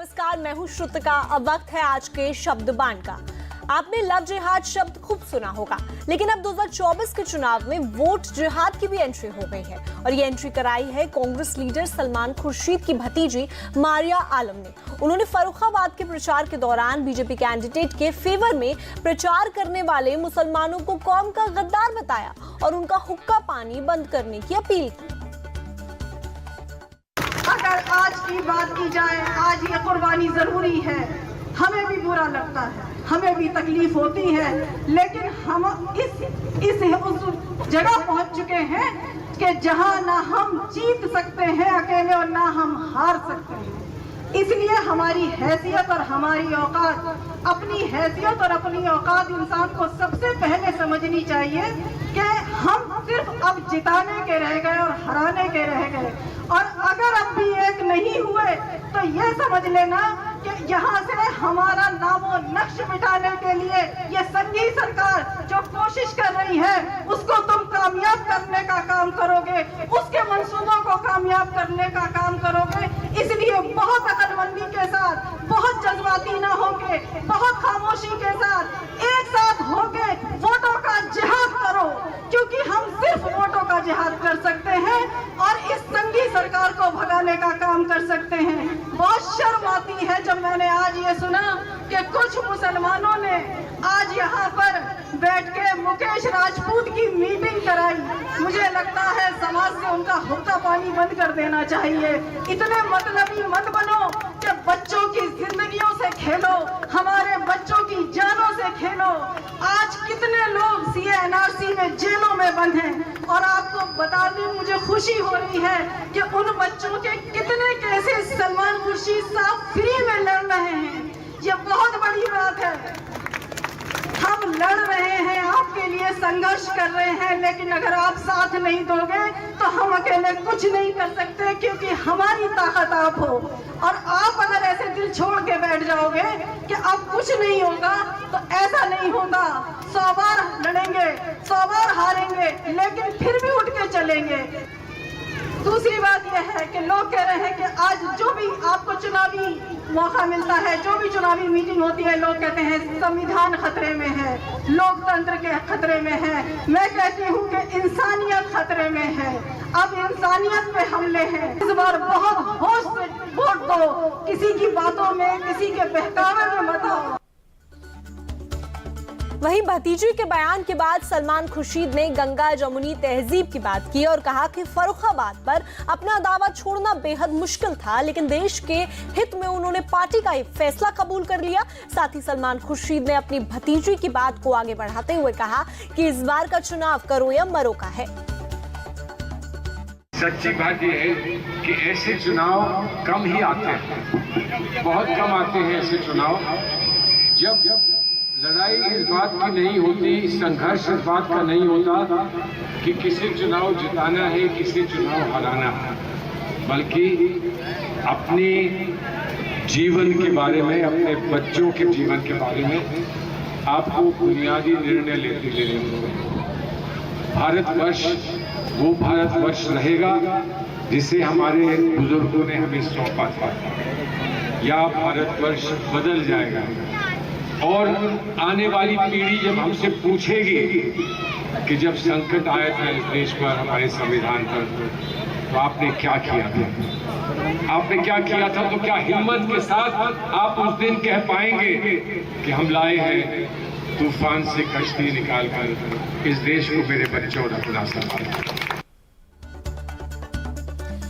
नमस्कार, मैं हूं श्रुतिका। अब वक्त है आज के शब्द बाण का। आपने लव जिहाद शब्द खूब सुना होगा, लेकिन अब 2024 के चुनाव में वोट जिहाद की भी एंट्री हो गई है और ये एंट्री कराई है कांग्रेस लीडर सलमान खुर्शीद की भतीजी मारिया आलम ने। उन्होंने फर्रुखाबाद के प्रचार के दौरान बीजेपी कैंडिडेट के फेवर में प्रचार करने वाले मुसलमानों को कौम का गद्दार बताया और उनका हुक्का पानी बंद करने की अपील की। अगर आज की बात की जाए, आज ये कुर्बानी जरूरी है। हमें भी बुरा लगता है, हमें भी तकलीफ होती है, लेकिन हम उस जगह पहुंच चुके हैं कि जहां ना हम जीत सकते हैं अकेले और ना हम हार सकते हैं। इसलिए हमारी हैसियत और हमारी औकात, अपनी हैसियत और अपनी औकात इंसान को सबसे पहले समझनी चाहिए कि हम सिर्फ अब जिताने के रह गए और हराने के रह गए, और अगर अब भी एक नहीं हुए तो यह समझ लेना कि यहाँ से हमारा नामो नक्श मिटाने के लिए ये संघी सरकार जो कोशिश कर रही है उसको तुम कामयाब करने का काम करोगे, उसके मंसूबों को कामयाब करने का काम करोगे। इसलिए बहुत अकलमंदी के साथ, बहुत जज्बाती ना होके, बहुत खामोशी के साथ एक साथ होके वोटों का जिहाद करो, क्योंकि हम सिर्फ वोटों का जिहाद कर सकते हैं और इस संघी सरकार को भगाने का काम कर सकते हैं। बहुत शर्म आती है जब मैंने आज ये सुना कि कुछ मुसलमानों ने आज यहाँ पर बैठ के मुकेश राजपूत की मीटिंग कराई। मुझे लगता है समाज से उनका हुक्का पानी बंद कर देना चाहिए। इतने मतलबी मत बनो कि बच्चों की जिंदगियों से खेलो, हमारे बच्चों की जानों से खेलो। आज कितने लोग CA/NRC में जेलों में बंद हैं और आपको बताने मुझे खुशी हो रही है कि उन बच्चों के कितने केसेस सलमान खुर्शीद साहब फ्री में लड़ रहे हैं। ये बहुत बड़ी बात है। हम लड़ रहे हैं, आपके लिए संघर्ष कर रहे हैं, लेकिन अगर आप साथ नहीं दोगे तो हम अकेले कुछ नहीं कर सकते, क्योंकि हमारी ताकत आप हो। और आप अगर ऐसे दिल छोड़ के बैठ जाओगे कि अब कुछ नहीं होगा, तो ऐसा नहीं होगा। 100 बार लड़ेंगे, 100 बार हारेंगे, लेकिन फिर भी उठ के चलेंगे। दूसरी बात यह है कि लोग कह रहे हैं कि आज जो भी आपको चुनावी मौका मिलता है, जो भी चुनावी मीटिंग होती है, लोग कहते हैं संविधान खतरे में है, लोकतंत्र के खतरे में है। मैं कहती हूँ कि इंसानियत खतरे में है। अब इंसानियत पे हमले हैं। इस बार बहुत होश से वोट दो, किसी की बातों में, किसी के बहकावे में मत आओ। वहीं भतीजी के बयान के बाद सलमान खुर्शीद ने गंगा जमुनी तहजीब की बात की और कहा कि फर्रुखाबाद पर अपना दावा छोड़ना बेहद मुश्किल था, लेकिन देश के हित में उन्होंने पार्टी का एक फैसला कबूल कर लिया। साथ ही सलमान खुर्शीद ने अपनी भतीजी की बात को आगे बढ़ाते हुए कहा कि इस बार का चुनाव करो या मरो का है। सच्ची बात यह है कि ऐसे चुनाव कम ही आते हैं, बहुत कम आते हैं ऐसे चुनाव जब लड़ाई इस बात की नहीं होती, संघर्ष इस बात का नहीं होता कि किसी चुनाव जिताना है, किसी चुनाव हराना है, बल्कि अपने जीवन के बारे में, अपने बच्चों के जीवन के बारे में आपको बुनियादी निर्णय लेने होंगे। भारतवर्ष वो भारतवर्ष रहेगा जिसे हमारे बुजुर्गों ने हमें सौंपा था, या भारतवर्ष बदल जाएगा और आने वाली पीढ़ी जब हमसे पूछेगी कि जब संकट आया था इस देश पर, हमारे संविधान पर, तो आपने क्या किया था, आपने क्या किया था, तो क्या हिम्मत के साथ आप उस दिन कह पाएंगे कि हम लाए हैं तूफान से कश्ती निकालकर इस देश को मेरे बच्चों और अपना संभाला।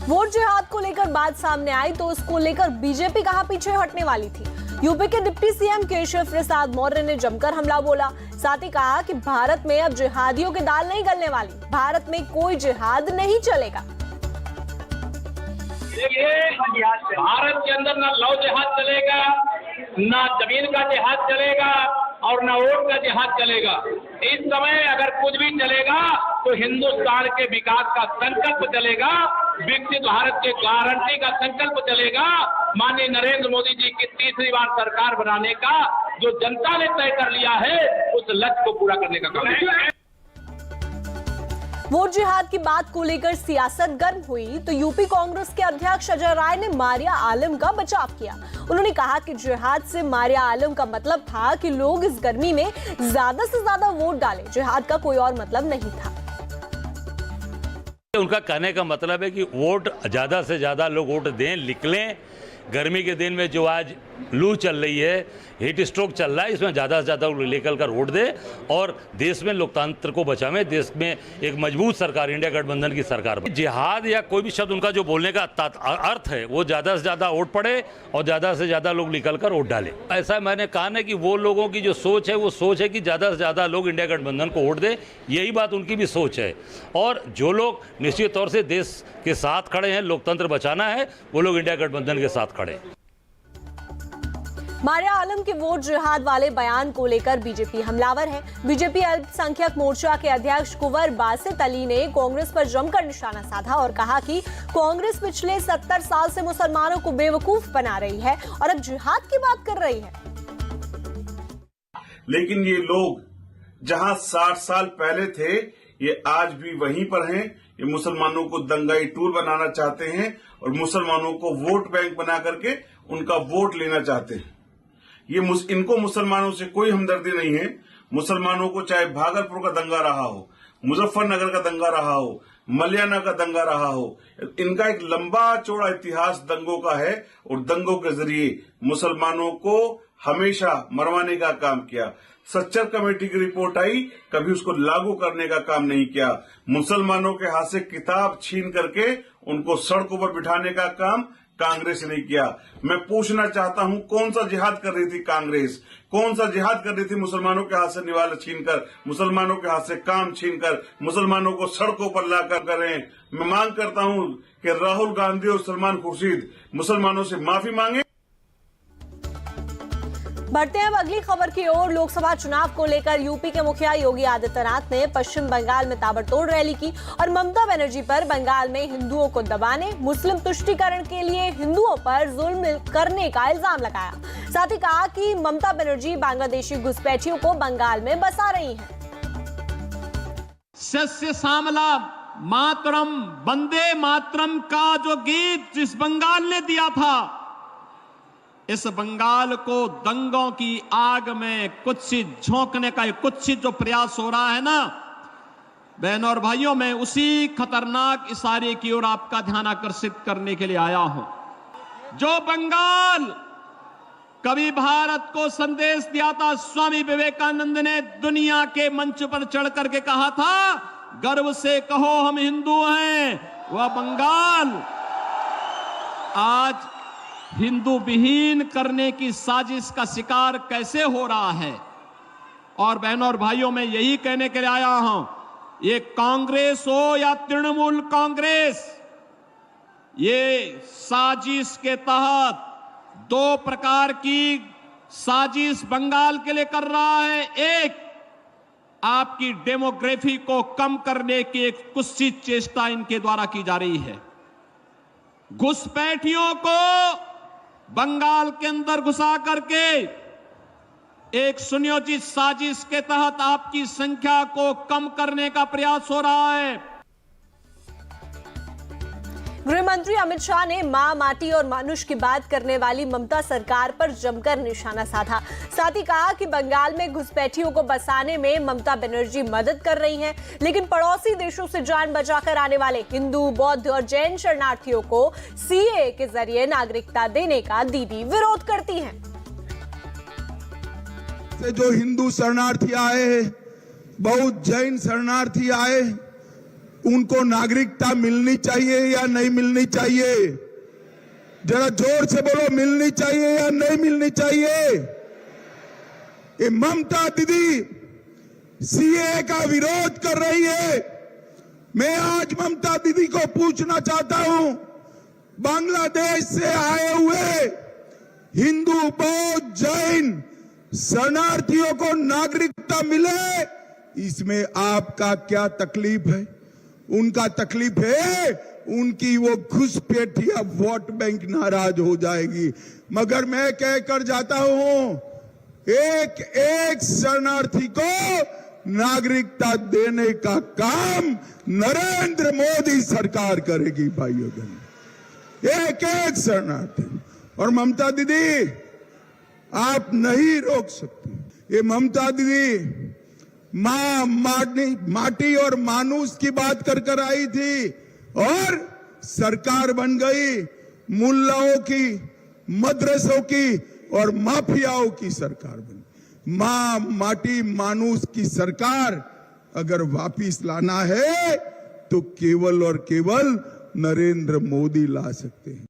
वोट जिहाद को लेकर बात सामने आई तो उसको लेकर बीजेपी कहां पीछे हटने वाली थी। यूपी के डिप्टी सीएम केशव प्रसाद मौर्य ने जमकर हमला बोला। साथ ही कहा कि भारत में अब जिहादियों की दाल नहीं गलने वाली, भारत में कोई जिहाद नहीं चलेगा। भारत के अंदर ना लव जिहाद चलेगा, ना जमीन का जिहाद चलेगा और ना वोट का जिहाद चलेगा। इस समय अगर कुछ भी चलेगा तो हिंदुस्तान के विकास का संकल्प चलेगा, विकसित भारत के गारंटी का संकल्प चलेगा। माननीय नरेंद्र मोदी जी की तीसरी बार सरकार बनाने का जो जनता ने तय कर लिया है, उस लक्ष्य को पूरा करने का काम है। वोट जिहाद की बात को लेकर सियासत गर्म हुई तो यूपी कांग्रेस के अध्यक्ष अजय राय ने मारिया आलम का बचाव किया। उन्होंने कहा कि जिहाद से मारिया आलम का मतलब था कि लोग इस गर्मी में ज्यादा से ज्यादा वोट डालें, जिहाद का कोई और मतलब नहीं था। उनका कहने का मतलब है कि वोट ज्यादा से ज्यादा लोग वोट दें, निकलें। गर्मी के दिन में जो आज लू चल रही है, हीट स्ट्रोक चल रहा है, इसमें ज़्यादा से ज़्यादा निकल कर वोट दे और देश में लोकतंत्र को बचावें, देश में एक मजबूत सरकार, इंडिया गठबंधन की सरकार। जिहाद या कोई भी शब्द उनका जो बोलने का अर्थ है वो ज़्यादा से ज़्यादा वोट पड़े और ज़्यादा से ज़्यादा लोग निकल कर वोट डालें। ऐसा मैंने कहा ना कि वो लोगों की जो सोच है वो सोच है कि ज़्यादा से ज़्यादा लोग इंडिया गठबंधन को वोट दे, यही बात उनकी भी सोच है। और जो लोग निश्चित तौर से देश के साथ खड़े हैं, लोकतंत्र बचाना है, वो लोग इंडिया गठबंधन के साथ खड़े। मारिया आलम के वोट जिहाद वाले बयान को लेकर बीजेपी हमलावर है। बीजेपी अल्पसंख्यक मोर्चा के अध्यक्ष कुंवर बासित अली ने कांग्रेस पर जमकर निशाना साधा और कहा कि कांग्रेस पिछले 70 साल से मुसलमानों को बेवकूफ बना रही है और अब जिहाद की बात कर रही है। लेकिन ये लोग जहां 60 साल पहले थे, ये आज भी वहीं पर हैं। ये मुसलमानों को दंगाई टूर बनाना चाहते हैं और मुसलमानों को वोट बैंक बना करके उनका वोट लेना चाहते हैं। इनको मुसलमानों से कोई हमदर्दी नहीं है। मुसलमानों को चाहे भागलपुर का दंगा रहा हो, मुजफ्फरनगर का दंगा रहा हो, मलियाना का दंगा रहा हो, इनका एक लंबा चौड़ा इतिहास दंगों का है और दंगों के जरिए मुसलमानों को हमेशा मरवाने का काम किया। सच्चर कमेटी की रिपोर्ट आई, कभी उसको लागू करने का काम नहीं किया। मुसलमानों के हाथ से किताब छीन करके उनको सड़कों पर बिठाने का काम कांग्रेस ने किया। मैं पूछना चाहता हूं, कौन सा जिहाद कर रही थी कांग्रेस? कौन सा जिहाद कर रही थी मुसलमानों के हाथ से निवाला छीनकर, मुसलमानों के हाथ से काम छीनकर, मुसलमानों को सड़कों पर लाकर करें? मैं मांग करता हूं कि राहुल गांधी और सलमान खुर्शीद मुसलमानों से माफी मांगे। बढ़ते हैं अब अगली खबर की ओर। लोकसभा चुनाव को लेकर यूपी के मुखिया योगी आदित्यनाथ ने पश्चिम बंगाल में ताबड़तोड़ रैली की और ममता बनर्जी पर बंगाल में हिंदुओं को दबाने, मुस्लिम तुष्टीकरण के लिए हिंदुओं पर जुल्म करने का इल्जाम लगाया। साथ ही कहा कि ममता बनर्जी बांग्लादेशी घुसपैठियों को बंगाल में बसा रही हैं। सस्य श्यामला मातरम वंदे मातरम का जो गीत जिस बंगाल ने दिया था, इस बंगाल को दंगों की आग में कुत्सित झोंकने का कुत्सित जो प्रयास हो रहा है ना, बहनों और भाइयों, मैं उसी खतरनाक इशारे की ओर आपका ध्यान आकर्षित करने के लिए आया हूं। जो बंगाल कभी भारत को संदेश दिया था, स्वामी विवेकानंद ने दुनिया के मंच पर चढ़ करके कहा था, गर्व से कहो हम हिंदू हैं, वह बंगाल आज हिंदू विहीन करने की साजिश का शिकार कैसे हो रहा है। और बहनों और भाइयों, मैं यही कहने के लिए आया हूं, ये कांग्रेस हो या तृणमूल कांग्रेस, ये साजिश के तहत 2 प्रकार की साजिश बंगाल के लिए कर रहा है। एक, आपकी डेमोग्राफी को कम करने की एक कुत्सित चेष्टा इनके द्वारा की जा रही है। घुसपैठियों को बंगाल के अंदर घुसा करके एक सुनियोजित साजिश के तहत आपकी संख्या को कम करने का प्रयास हो रहा है। गृह मंत्री अमित शाह ने मां, माटी और मानुष की बात करने वाली ममता सरकार पर जमकर निशाना साधा। साथ ही कहा कि बंगाल में घुसपैठियों को बसाने में ममता बनर्जी मदद कर रही हैं, लेकिन पड़ोसी देशों से जान बचाकर आने वाले हिंदू, बौद्ध और जैन शरणार्थियों को सीएए के जरिए नागरिकता देने का दीदी विरोध करती हैं। जो हिंदू शरणार्थी आए, बौद्ध जैन शरणार्थी आए, उनको नागरिकता मिलनी चाहिए या नहीं मिलनी चाहिए? जरा जोर से बोलो, मिलनी चाहिए या नहीं मिलनी चाहिए? ये ममता दीदी सीएए का विरोध कर रही है। मैं आज ममता दीदी को पूछना चाहता हूं, बांग्लादेश से आए हुए हिंदू, बौद्ध, जैन शरणार्थियों को नागरिकता मिले, इसमें आपका क्या तकलीफ है? उनका तकलीफ है उनकी वो घुसपैठिया वोट बैंक नाराज हो जाएगी। मगर मैं कहकर जाता हूं, एक एक शरणार्थी को नागरिकता देने का काम नरेंद्र मोदी सरकार करेगी भाइयों बहनों। एक एक शरणार्थी। और ममता दीदी, आप नहीं रोक सकती। ये ममता दीदी माटी और मानुष की बात कर आई थी और सरकार बन गई मुल्लाओं की, मदरसों की और माफियाओं की सरकार बनी। माटी मानुष की सरकार अगर वापिस लाना है तो केवल और केवल नरेंद्र मोदी ला सकते हैं।